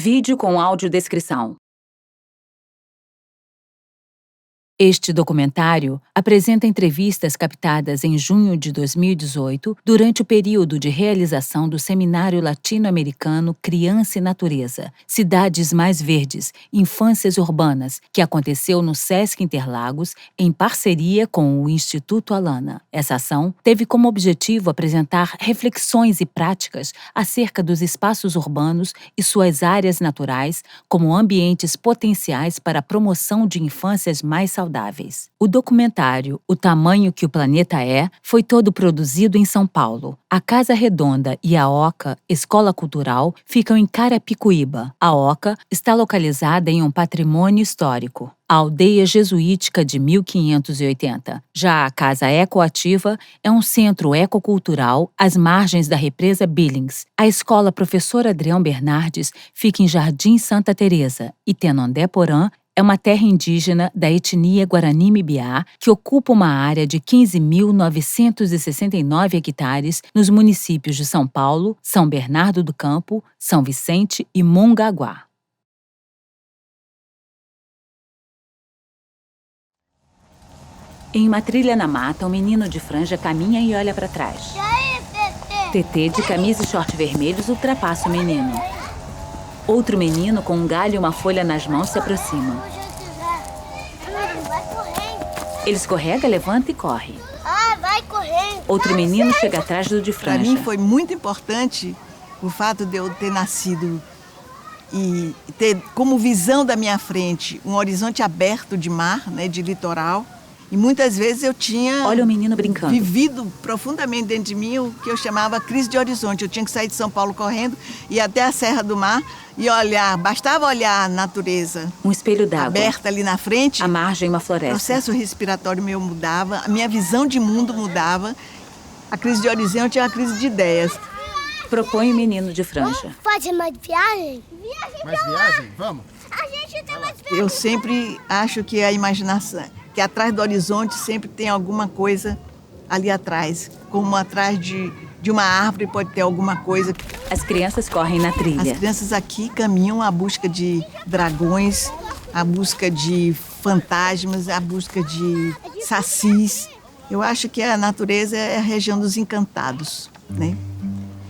Vídeo com audiodescrição. Este documentário apresenta entrevistas captadas em junho de 2018 durante o período de realização do Seminário Latino-Americano Criança e Natureza, Cidades Mais Verdes, Infâncias Urbanas, que aconteceu no Sesc Interlagos em parceria com o Instituto Alana. Essa ação teve como objetivo apresentar reflexões e práticas acerca dos espaços urbanos e suas áreas naturais como ambientes potenciais para a promoção de infâncias mais saudáveis. O documentário O Tamanho que o Planeta É foi todo produzido em São Paulo. A Casa Redonda e a OCA, Escola Cultural, ficam em Carapicuíba. A OCA está localizada em um patrimônio histórico, a Aldeia Jesuítica de 1580. Já a Casa Ecoativa é um centro ecocultural às margens da represa Billings. A Escola Professor Adrião Bernardes fica em Jardim Santa Teresa e Tenondé-Porã é uma terra indígena da etnia Guarani-Mibiá que ocupa uma área de 15.969 hectares nos municípios de São Paulo, São Bernardo do Campo, São Vicente e Mongaguá. Em uma trilha na mata, um menino de franja caminha e olha para trás. E aí, Tetê? Tetê, de camisa e short vermelhos, ultrapassa o menino. Outro menino, com um galho e uma folha nas mãos, se aproxima. Vai correndo. Ele escorrega, levanta e corre. Vai correndo. Outro menino chega atrás do de Para franja. mim foi muito importante o fato de eu ter nascido e ter como visão da minha frente um horizonte aberto de mar, né, de litoral. E muitas vezes eu tinha Olha o menino brincando. vivido profundamente dentro de mim o que eu chamava crise de horizonte. Eu tinha que sair de São Paulo correndo, ir até a Serra do Mar e olhar, bastava olhar a natureza Um espelho d'água. aberta ali na frente. À margem, uma O floresta. processo respiratório meu mudava, a minha visão de mundo mudava. A crise de horizonte é uma crise de ideias. Propõe o menino de franja. Fazer mais viagem? Mais viagem? Vamos. A gente tem mais viagem. Eu sempre acho que a imaginação, que atrás do horizonte sempre tem alguma coisa ali atrás, como atrás de uma árvore pode ter alguma coisa. As crianças correm na As trilha. crianças aqui caminham à busca de dragões, à busca de fantasmas, à busca de sacis. Eu acho que a natureza é a região dos encantados, né?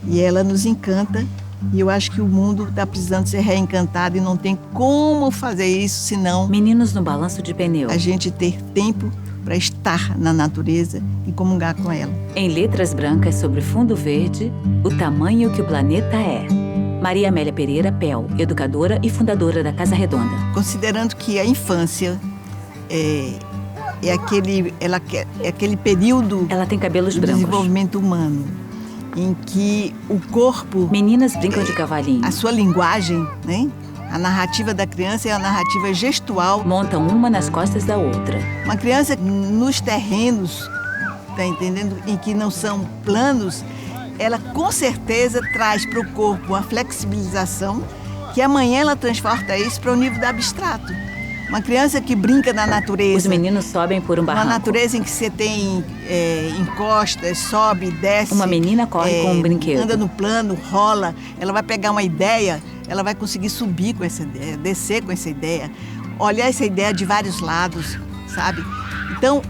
E ela nos encanta. E eu acho que o mundo está precisando ser reencantado e não tem como fazer isso senão Meninos no balanço de pneu. a gente ter tempo para estar na natureza e comungar com ela. Em letras brancas sobre fundo verde, O Tamanho que o Planeta É. Maria Amélia Pereira Pel, educadora e fundadora da Casa Redonda. Considerando que a infância é aquele período Ela tem cabelos do brancos. desenvolvimento humano em que o corpo, Meninas brincam de cavalinho. a sua linguagem, né? A narrativa da criança é a narrativa gestual. Montam uma nas costas da outra. Uma criança nos terrenos, tá entendendo? Em que não são planos, ela com certeza traz para o corpo uma flexibilização que amanhã ela transporta isso para o nível do abstrato. Uma criança que brinca na natureza. Os meninos sobem por um Uma barranco. natureza em que você tem encostas, sobe, desce. Uma menina corre com um brinquedo. Anda no plano, rola. Ela vai pegar uma ideia, ela vai conseguir subir com essa ideia, descer com essa ideia, olhar essa ideia de vários lados, sabe? Então,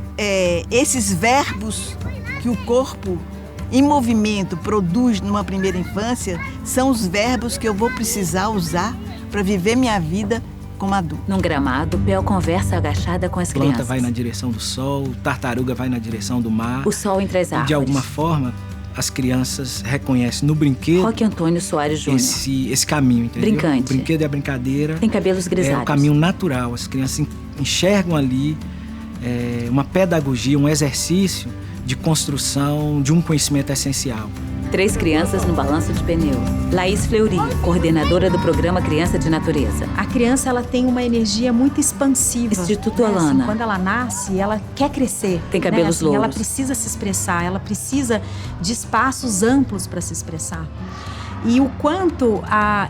esses verbos que o corpo em movimento produz numa primeira infância são os verbos que eu vou precisar usar para viver minha vida como adulto. Num gramado, Pel conversa agachada com as A planta crianças. vai na direção do sol, tartaruga vai na direção do mar. O sol entre as E árvores. de alguma forma, as crianças reconhecem no brinquedo Roque Antônio Soares Júnior. esse caminho, entendeu? Brincante. O brinquedo e a brincadeira Tem cabelos é grisalhos. o caminho natural. As crianças enxergam ali uma pedagogia, um exercício de construção de um conhecimento essencial. 3 crianças no balanço de pneu. Laís Fleury, coordenadora do programa Criança de Natureza. A criança ela tem uma energia muito expansiva. Instituto né? Alana. Quando ela nasce, ela quer crescer. Tem cabelos Ela louros. precisa se expressar, ela precisa de espaços amplos para se expressar. E o quanto a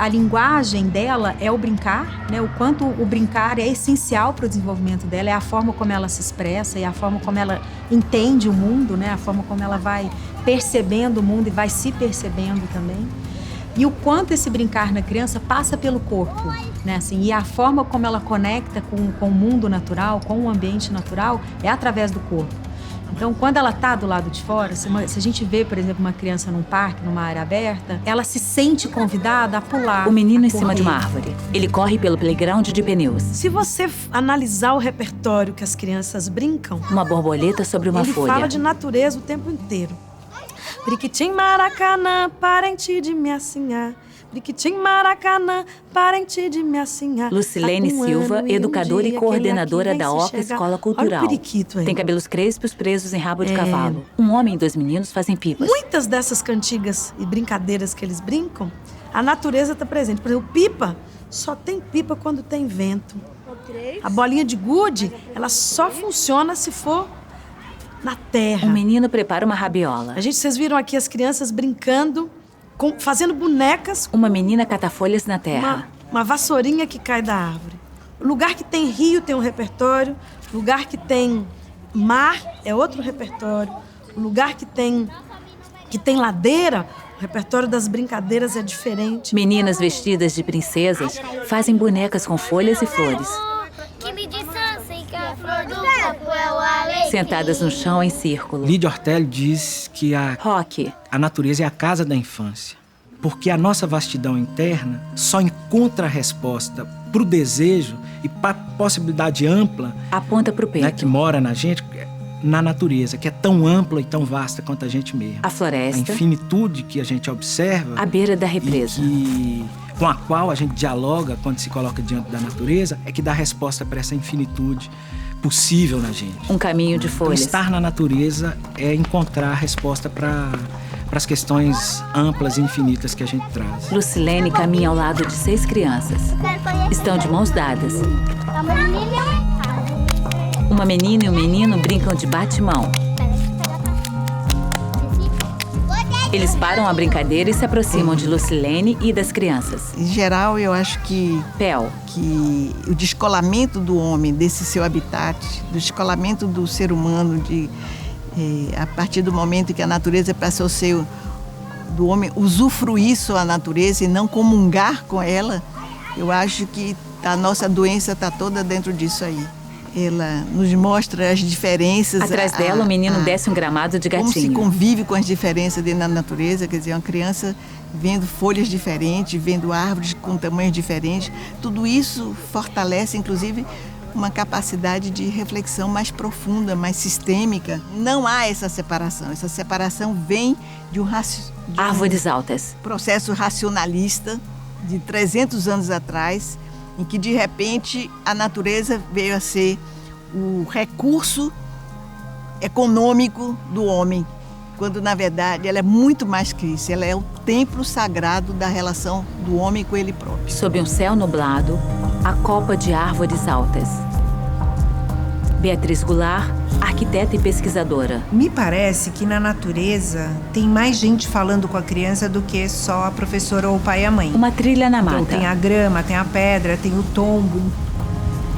linguagem dela é o brincar, né? O quanto o brincar é essencial para o desenvolvimento dela, é a forma como ela se expressa, é a forma como ela entende o mundo, né? A forma como ela vai percebendo o mundo e vai se percebendo também. E o quanto esse brincar na criança passa pelo corpo, né? Assim, e a forma como ela conecta com o mundo natural, com o ambiente natural, é através do corpo. Então, quando ela está do lado de fora, se a gente vê, por exemplo, uma criança num parque, numa área aberta, ela se sente convidada a pular. O menino em cima de uma árvore. Ele corre pelo playground de pneus. Se você analisar o repertório que as crianças brincam, Uma borboleta sobre uma ele folha. fala de natureza o tempo inteiro. Briquitim Maracanã, parente de me assinhar. Briquitim Maracanã, parente de me assinhar. Lucilene Silva, educadora e coordenadora da OCA Escola Cultural. Olha o periquito aí. Tem cabelos crespos presos em rabo de cavalo. Um homem e 2 meninos fazem pipas. Muitas dessas cantigas e brincadeiras que eles brincam, a natureza está presente. Por exemplo, pipa, só tem pipa quando tem vento. A bolinha de gude, ela só funciona se for na terra. Um menino prepara uma rabiola. Vocês viram aqui as crianças brincando, fazendo bonecas. Uma menina cata folhas na terra. Uma vassourinha que cai da árvore. O lugar que tem rio tem um repertório. O lugar que tem mar é outro repertório. O lugar que tem ladeira, o repertório das brincadeiras é diferente. Meninas vestidas de princesas fazem bonecas com folhas e flores. Que me distância que a flor do campo é o alecrim. Sentadas no chão em círculo. Lídia Ortelli diz que Rock. a natureza é a casa da infância. Porque a nossa vastidão interna só encontra a resposta para o desejo e para a possibilidade ampla, Aponta pro peito. né, que mora na gente, na natureza, que é tão ampla e tão vasta quanto a gente mesmo. A A floresta. infinitude que a gente observa À beira da represa. com a qual a gente dialoga quando se coloca diante da natureza, é que dá resposta para essa infinitude possível na gente. Um caminho de Então, folhas. estar na natureza é encontrar a resposta para as questões amplas e infinitas que a gente traz. Lucilene caminha ao lado de 6 crianças. Estão de mãos dadas. Uma menina e um menino brincam de bate-mão. Eles param a brincadeira e se aproximam de Lucilene e das crianças. Em geral, eu acho que Pel. o descolamento do homem desse seu habitat, do descolamento do ser humano, a partir do momento que a natureza passou a ser do homem usufruir sua natureza e não comungar com ela, eu acho que a nossa doença está toda dentro disso aí. Ela nos mostra as diferenças. Atrás dela, o menino desce um gramado de Como se gatinho. convive com as diferenças dentro da natureza, quer dizer, uma criança vendo folhas diferentes, vendo árvores com tamanhos diferentes. Tudo isso fortalece, inclusive, uma capacidade de reflexão mais profunda, mais sistêmica. Não há essa separação. Essa separação vem de um Árvores altas. processo racionalista de 300 anos atrás, em que, de repente, a natureza veio a ser o recurso econômico do homem, quando, na verdade, ela é muito mais que isso. Ela é o templo sagrado da relação do homem com ele próprio. Sob um céu nublado, a copa de árvores altas. Beatriz Goulart, arquiteta e pesquisadora. Me parece que na natureza tem mais gente falando com a criança do que só a professora ou o pai e a mãe. Uma trilha na mata. Então tem a grama, tem a pedra, tem o tombo.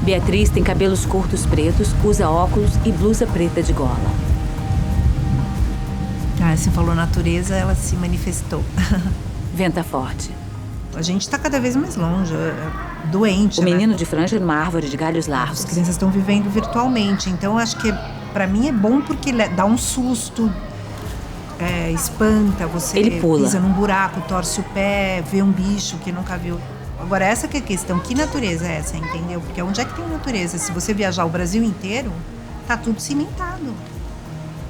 Beatriz tem cabelos curtos pretos, usa óculos e blusa preta de gola. Você falou natureza, ela se manifestou. Venta forte. A gente está cada vez mais longe, doente. O né? menino de franja numa árvore de galhos As largos. crianças estão vivendo virtualmente, então eu acho que para mim é bom porque dá um susto, espanta, você Ele pula. pisa num buraco, torce o pé, vê um bicho que nunca viu. Agora essa que é a questão, que natureza é essa, entendeu? Porque onde é que tem natureza? Se você viajar o Brasil inteiro, tá tudo cimentado.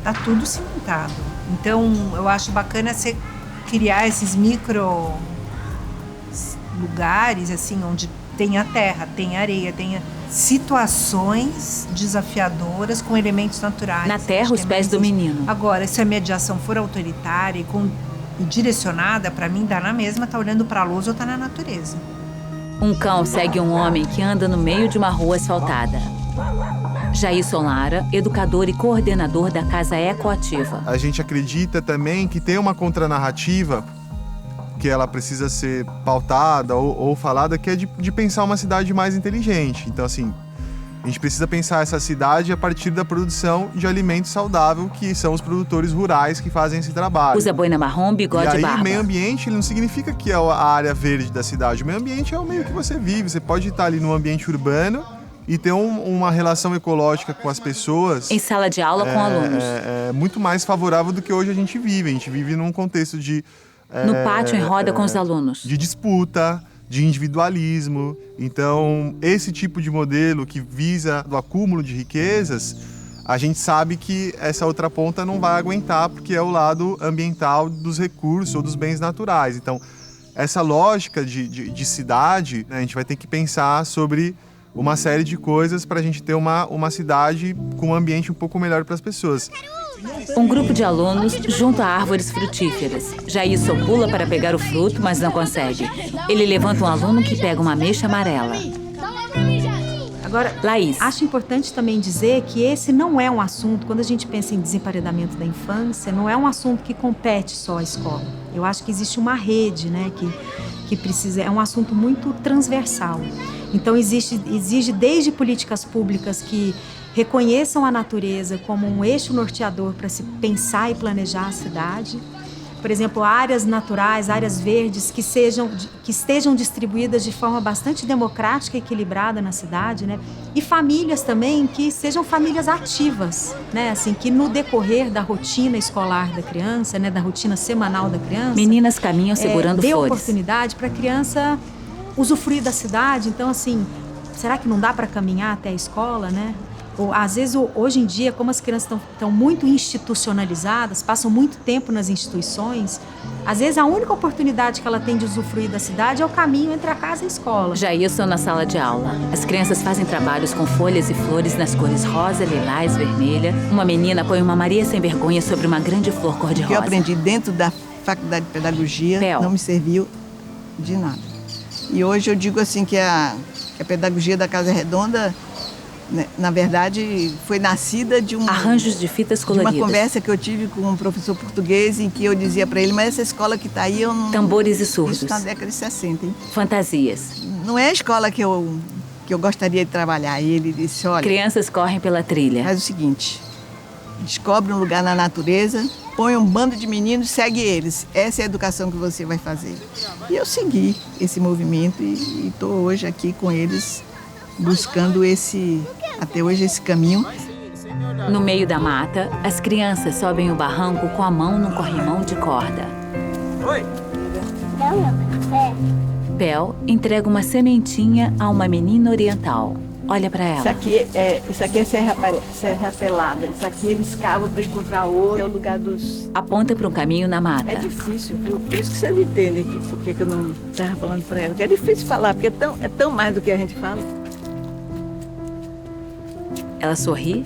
Tá tudo cimentado. Então eu acho bacana você criar esses micro lugares, assim, onde tem a terra, tem a areia, tem situações desafiadoras com elementos naturais. Na terra, Acho os que é pés mais do isso. menino. Agora, se a mediação for autoritária e direcionada, para mim dá na mesma, tá olhando para a luz ou tá na natureza. Um cão segue um homem que anda no meio de uma rua asfaltada. Jailson Lara, educador e coordenador da Casa Ecoativa. A gente acredita também que tem uma contranarrativa que ela precisa ser pautada ou falada, que é de pensar uma cidade mais inteligente. Então, assim, A gente precisa pensar essa cidade a partir da produção de alimento saudável, que são os produtores rurais que fazem esse trabalho. Usa boina marrom, bigode e barba. E meio ambiente, ele não significa que é a área verde da cidade. O meio ambiente é o meio que você vive. Você pode estar ali no ambiente urbano e ter uma relação ecológica com as pessoas. Em sala de aula com alunos. É muito mais favorável do que hoje a gente vive. A gente vive num contexto de... No pátio, em roda com os alunos. De disputa, de individualismo. Então, esse tipo de modelo que visa o acúmulo de riquezas, a gente sabe que essa outra ponta não vai aguentar, porque é o lado ambiental dos recursos ou dos bens naturais. Então, essa lógica de cidade, né, a gente vai ter que pensar sobre uma série de coisas para a gente ter uma cidade com um ambiente um pouco melhor para as pessoas. Um grupo de alunos junto a árvores frutíferas. Jailson pula para pegar o fruto, mas não consegue. Ele levanta um aluno que pega uma ameixa amarela. Agora, Laís. Acho importante também dizer que esse não é um assunto, quando a gente pensa em desemparedamento da infância, não é um assunto que compete só à escola. Eu acho que existe uma rede, né, que precisa, é um assunto muito transversal. Então, exige desde políticas públicas que reconheçam a natureza como um eixo norteador para se pensar e planejar a cidade. Por exemplo, áreas naturais, áreas verdes que estejam distribuídas de forma bastante democrática e equilibrada na cidade, né? E famílias também que sejam famílias ativas, né? Assim, que no decorrer da rotina escolar da criança, né? Da rotina semanal da criança... Meninas caminham segurando dê flores. Oportunidade para a criança usufruir da cidade. Então, assim, será que não dá para caminhar até a escola, né? Ou, às vezes, hoje em dia, como as crianças estão muito institucionalizadas, passam muito tempo nas instituições, às vezes a única oportunidade que ela tem de usufruir da cidade é o caminho entre a casa e a escola. Jailson na sala de aula. As crianças fazem trabalhos com folhas e flores nas cores rosa, lilás, vermelha. Uma menina põe uma Maria sem vergonha sobre uma grande flor cor-de-rosa. O que eu aprendi dentro da faculdade de pedagogia não me serviu de nada. E hoje eu digo assim que a pedagogia da Casa Redonda, na verdade, foi nascida de arranjos de fitas coloridas. De uma conversa que eu tive com um professor português em que eu dizia para ele, mas essa escola que está aí, eu não... Tambores e surdos. Isso na década de 60, hein? Fantasias. Não é a escola que eu gostaria de trabalhar. E ele disse, olha... Crianças correm pela trilha. Faz o seguinte, descobre um lugar na natureza, põe um bando de meninos e segue eles. Essa é a educação que você vai fazer. E eu segui esse movimento e estou hoje aqui com eles, buscando até hoje esse caminho. No meio da mata, as crianças sobem o barranco com a mão num corrimão de corda. Oi! Dá meu café. Bel entrega uma sementinha a uma menina oriental. Olha para ela. Isso aqui é serra pelada. Isso aqui eles cavam para encontrar ouro. É o lugar dos... Aponta para um caminho na mata. É difícil, viu? Por isso que você não entende aqui, porque eu não estava falando para ela. É difícil falar, porque é tão mais do que a gente fala. Ela sorri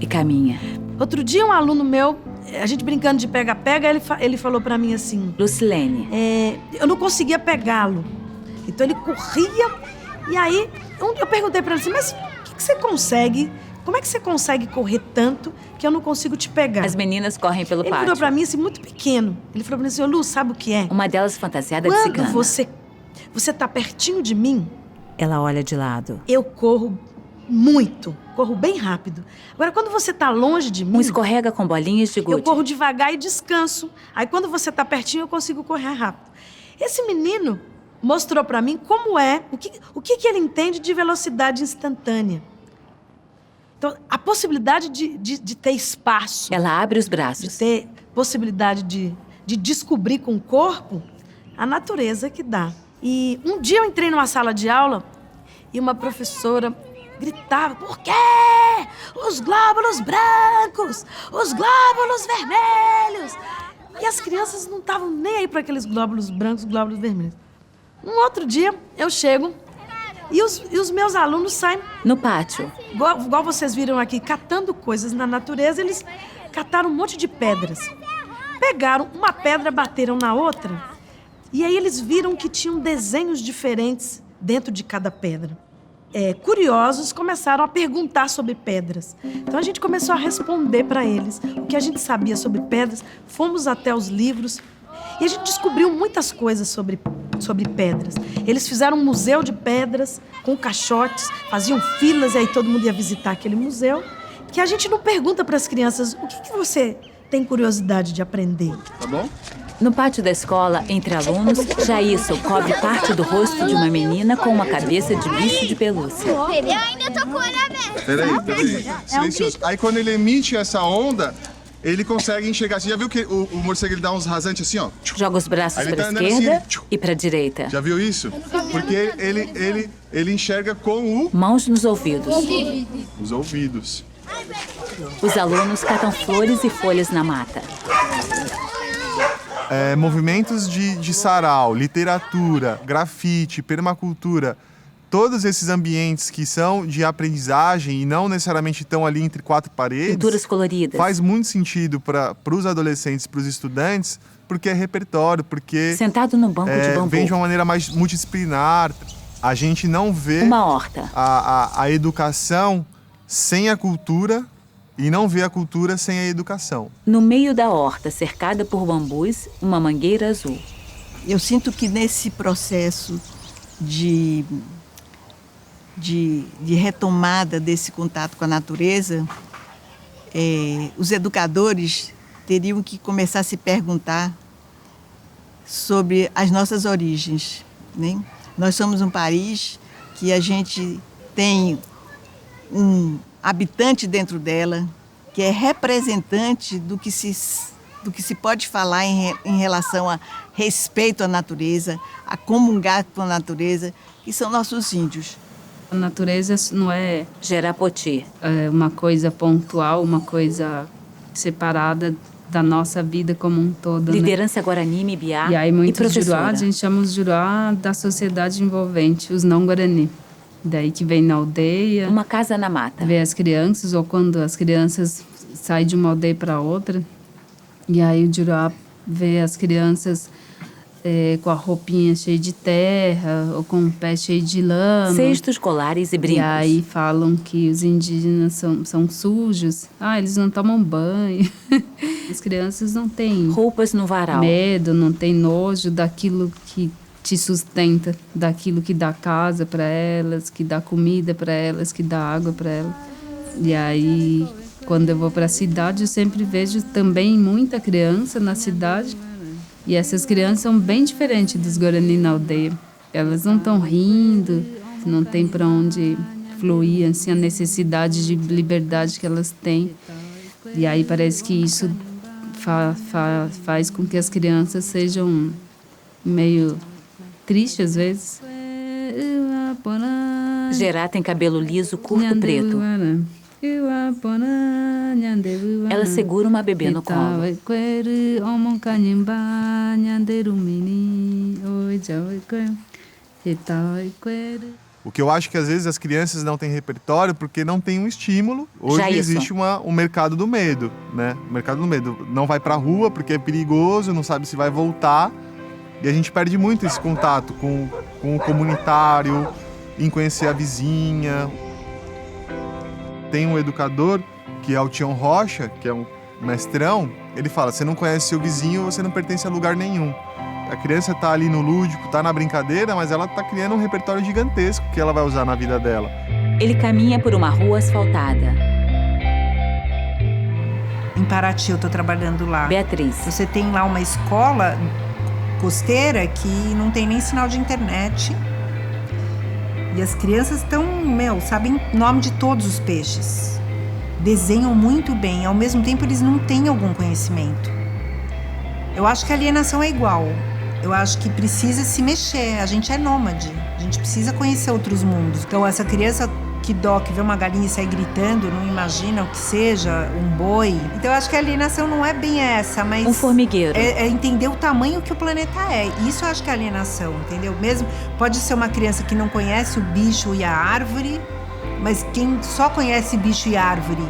e caminha. Outro dia, um aluno meu, a gente brincando de pega-pega, ele falou pra mim assim... Lucilene. Eu não conseguia pegá-lo. Então ele corria, e aí eu perguntei pra ele assim, mas o que você consegue? Como é que você consegue correr tanto que eu não consigo te pegar? As meninas correm pelo pátio. Ele virou pra mim assim, muito pequeno. Ele falou pra mim assim, Lu, sabe o que é? Uma delas fantasiada de cigana. Quando você tá pertinho de mim... Ela olha de lado. Eu corro muito, corro bem rápido. Agora, quando você tá longe de mim... Um escorrega com bolinhas de gude. Eu corro devagar e descanso. Aí, quando você tá pertinho, eu consigo correr rápido. Esse menino mostrou pra mim como é, o que ele entende de velocidade instantânea. Então, a possibilidade de ter espaço. Ela abre os braços. De ter possibilidade de descobrir com o corpo a natureza que dá. E um dia eu entrei numa sala de aula e uma professora gritava, por quê? Os glóbulos brancos, os glóbulos vermelhos. E as crianças não estavam nem aí para aqueles glóbulos brancos, glóbulos vermelhos. Um outro dia eu chego e os meus alunos saem... No pátio. Igual vocês viram aqui, catando coisas na natureza, eles cataram um monte de pedras. Pegaram uma pedra, bateram na outra, e aí eles viram que tinham desenhos diferentes dentro de cada pedra. Curiosos, começaram a perguntar sobre pedras. Então a gente começou a responder para eles o que a gente sabia sobre pedras. Fomos até os livros e a gente descobriu muitas coisas sobre conhecimento sobre pedras. Eles fizeram um museu de pedras com caixotes, faziam filas e aí todo mundo ia visitar aquele museu. Que a gente não pergunta para as crianças o que você tem curiosidade de aprender. Tá bom? No pátio da escola, entre alunos, Jailson cobre parte do rosto de uma menina com uma cabeça de bicho de pelúcia. Eu ainda tô com o olho aberto. Peraí. Silencioso. Aí quando ele emite essa onda, ele consegue enxergar. Você já viu que o morcego ele dá uns rasantes assim, ó? Joga os braços Aí ele para tá a andando esquerda assim, e para a direita. Já viu isso? Porque ele enxerga com Mãos nos ouvidos. os ouvidos. Os alunos catam flores e folhas na mata. Movimentos de sarau, literatura, grafite, permacultura, todos esses ambientes que são de aprendizagem e não necessariamente estão ali entre quatro paredes, Pinturas coloridas. faz muito sentido para os adolescentes, para os estudantes, porque é repertório, porque Sentado no banco de bambu. vem de uma maneira mais multidisciplinar. A gente não vê Uma horta. a educação sem a cultura e não vê a cultura sem a educação. No meio da horta, cercada por bambus, uma mangueira azul. Eu sinto que nesse processo de retomada desse contato com a natureza, os educadores teriam que começar a se perguntar sobre as nossas origens, né? Nós somos um país que a gente tem um habitante dentro dela, que é representante do que se pode falar em relação a respeito à natureza, a comungar com a natureza, que são nossos índios. A natureza não é Gerapoti. uma coisa pontual, uma coisa separada da nossa vida como um todo, né? Liderança Guarani, Mibiá E aí e muitos Juruá, professora. a gente chama os Juruá da sociedade envolvente, os não Guarani. Daí que vem na aldeia, Uma casa na mata. vê as crianças, ou quando as crianças saem de uma aldeia para outra, e aí o Juruá vê as crianças com a roupinha cheia de terra, ou com o pé cheio de lama. Cestos, colares e brincos. E aí falam que os indígenas são sujos. Eles não tomam banho. As crianças não têm Roupas no varal. medo, não têm nojo daquilo que te sustenta, daquilo que dá casa para elas, que dá comida para elas, que dá água para elas. E aí, quando eu vou para a cidade, eu sempre vejo também muita criança na cidade. E essas crianças são bem diferentes dos Guarani na aldeia. Elas não estão rindo, não tem para onde fluir assim, a necessidade de liberdade que elas têm. E aí parece que isso faz com que as crianças sejam meio tristes às vezes. Gerá tem cabelo liso, curto, preto. Ela segura uma bebê no colo. O que eu acho que às vezes as crianças não têm repertório porque não tem um estímulo. Hoje existe um mercado do medo, né? O mercado do medo. Não vai pra rua porque é perigoso, não sabe se vai voltar. E a gente perde muito esse contato com o comunitário, em conhecer a vizinha. Tem um educador, que é o Tião Rocha, que é um mestrão, ele fala, você não conhece seu vizinho, você não pertence a lugar nenhum. A criança tá ali no lúdico, tá na brincadeira, mas ela tá criando um repertório gigantesco que ela vai usar na vida dela. Ele caminha por uma rua asfaltada. Em Paraty, eu tô trabalhando lá. Beatriz. Você tem lá uma escola costeira que não tem nem sinal de internet. E as crianças estão, sabem o nome de todos os peixes. Desenham muito bem, ao mesmo tempo eles não têm algum conhecimento. Eu acho que a alienação é igual. Eu acho que precisa se mexer, a gente é nômade, a gente precisa conhecer outros mundos. Então essa criança que vê uma galinha e sai gritando, não imagina o que seja, um boi. Então eu acho que a alienação não é bem essa, mas... Um formigueiro. É entender o tamanho que o planeta é. Isso eu acho que é alienação, entendeu? Mesmo pode ser uma criança que não conhece o bicho e a árvore, mas quem só conhece bicho e árvore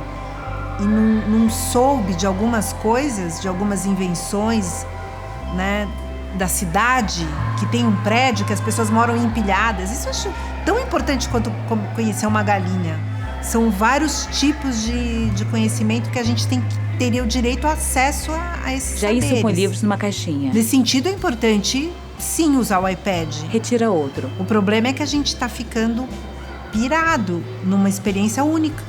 e não soube de algumas coisas, de algumas invenções, né, da cidade, que tem um prédio que as pessoas moram empilhadas. Isso eu acho tão importante quanto conhecer uma galinha. São vários tipos de conhecimento que a gente teria o direito ao acesso a esses saberes. Já isso com livros numa caixinha. Nesse sentido, é importante sim usar o iPad. Retira outro. O problema é que a gente tá ficando pirado numa experiência única.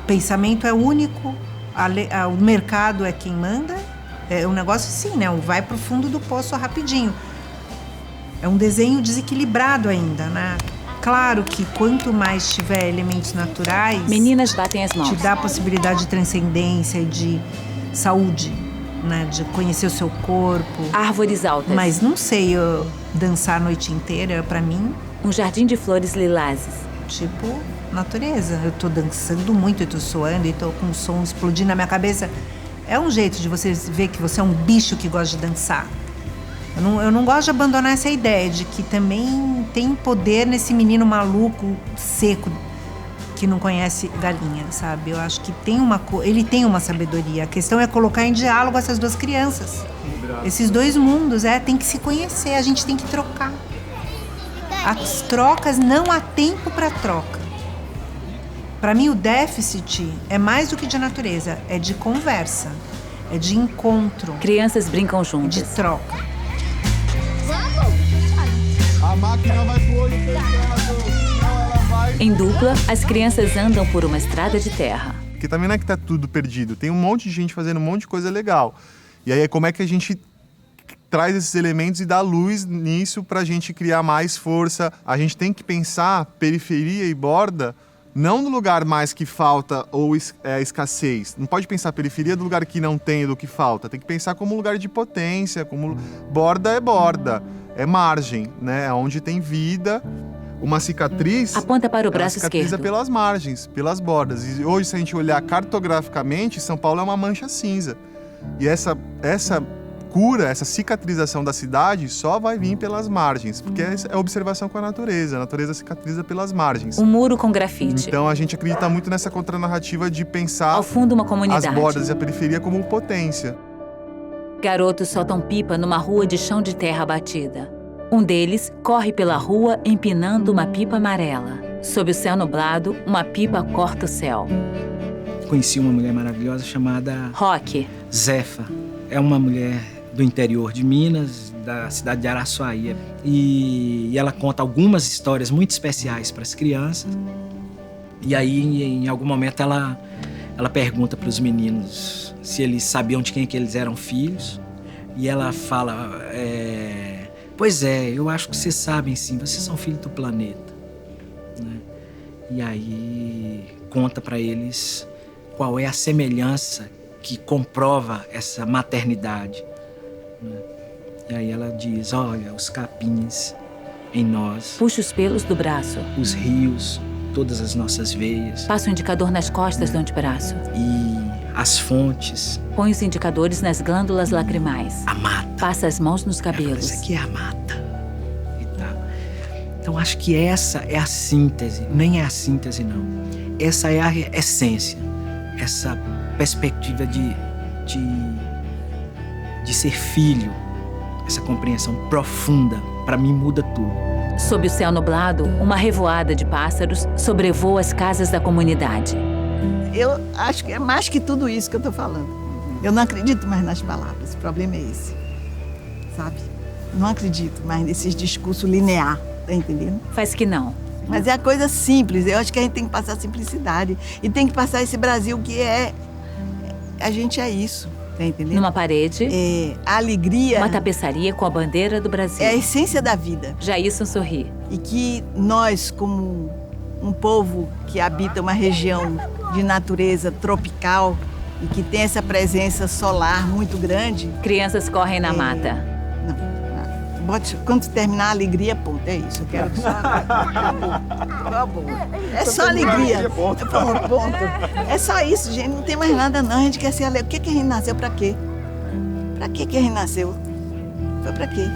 O pensamento é único, o mercado é quem manda. É um negócio assim, né? Vai pro fundo do poço rapidinho. É um desenho desequilibrado ainda, né? Claro que quanto mais tiver elementos naturais... Meninas batem as mãos. Te dá a possibilidade de transcendência e de saúde, né? De conhecer o seu corpo. Árvores altas. Mas não sei, dançar a noite inteira, pra mim... Um jardim de flores lilazes. Tipo, natureza. Eu tô dançando muito, eu tô suando e tô com o som explodindo na minha cabeça. É um jeito de você ver que você é um bicho que gosta de dançar. Eu não gosto de abandonar essa ideia de que também tem poder nesse menino maluco, seco, que não conhece galinha, sabe? Eu acho que ele tem uma sabedoria. A questão é colocar em diálogo essas duas crianças. Esses dois mundos, tem que se conhecer, a gente tem que trocar. As trocas, não há tempo para troca. Para mim, o déficit é mais do que de natureza, é de conversa, é de encontro. Crianças brincam juntas. De troca. A máquina vai pro olho fechado. Não, ela vai... Em dupla, as crianças andam por uma estrada de terra. Porque também não é que tá tudo perdido. Tem um monte de gente fazendo um monte de coisa legal. E aí, como é que a gente traz esses elementos e dá luz nisso pra gente criar mais força? A gente tem que pensar periferia e borda não no lugar mais que falta ou escassez. Não pode pensar periferia do lugar que não tem e do que falta. Tem que pensar como lugar de potência, como borda é borda. É margem, né? Onde tem vida. Uma cicatriz... Aponta para o braço cicatriza esquerdo. Pelas margens, pelas bordas. E hoje, se a gente olhar cartograficamente, São Paulo é uma mancha cinza. E essa cura, essa cicatrização da cidade só vai vir pelas margens. Porque é observação com a natureza. A natureza cicatriza pelas margens. Um muro com grafite. Então, a gente acredita muito nessa contranarrativa de pensar... Ao fundo, uma comunidade. As bordas e a periferia como potência. Garotos soltam pipa numa rua de chão de terra batida. Um deles corre pela rua empinando uma pipa amarela. Sob o céu nublado, uma pipa corta o céu. Conheci uma mulher maravilhosa chamada... Roque. Zefa. É uma mulher do interior de Minas, da cidade de Araçuaí. E ela conta algumas histórias muito especiais para as crianças. E aí, em algum momento, ela pergunta para os meninos se eles sabiam de quem que eles eram filhos. E ela fala, pois é, eu acho que vocês sabem sim, vocês são filhos do planeta. Né? E aí conta para eles qual é a semelhança que comprova essa maternidade. Né? E aí ela diz, olha, os capins em nós. Puxa os pelos do braço. Os rios, todas as nossas veias. Passa o indicador nas costas do antebraço. E as fontes. Põe os indicadores nas glândulas lacrimais. A mata. Passa as mãos nos cabelos. Isso aqui é a mata. E tá. Então acho que essa é a síntese. Nem é a síntese, não. Essa é a essência. Essa perspectiva de ser filho. Essa compreensão profunda, para mim, muda tudo. Sob o céu nublado, uma revoada de pássaros sobrevoa as casas da comunidade. Eu acho que é mais que tudo isso que eu estou falando. Eu não acredito mais nas palavras, o problema é esse, sabe? Não acredito mais nesses discursos lineares, tá entendendo? Faz que não. Mas é a coisa simples, eu acho que a gente tem que passar a simplicidade. E tem que passar esse Brasil que a gente é isso, tá entendendo? Numa parede, a alegria... Uma tapeçaria com a bandeira do Brasil. É a essência da vida. Jailson sorri. E que nós, como um povo que habita uma região de natureza tropical e que tem essa presença solar muito grande... Crianças correm na mata. Não. Quando terminar a alegria, ponto. É isso. Eu quero que só... Acabou. É só alegria. Ponto. É só isso, gente. Não tem mais nada, não. A gente quer ser alegre. O que a gente nasceu? Pra quê? Pra que a gente nasceu? Foi pra quê?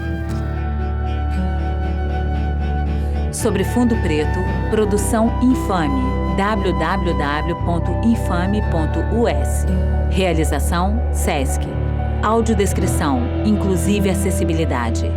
Sobre fundo preto, produção Infame. www.infame.us. Realização Sesc. Audiodescrição, inclusive acessibilidade.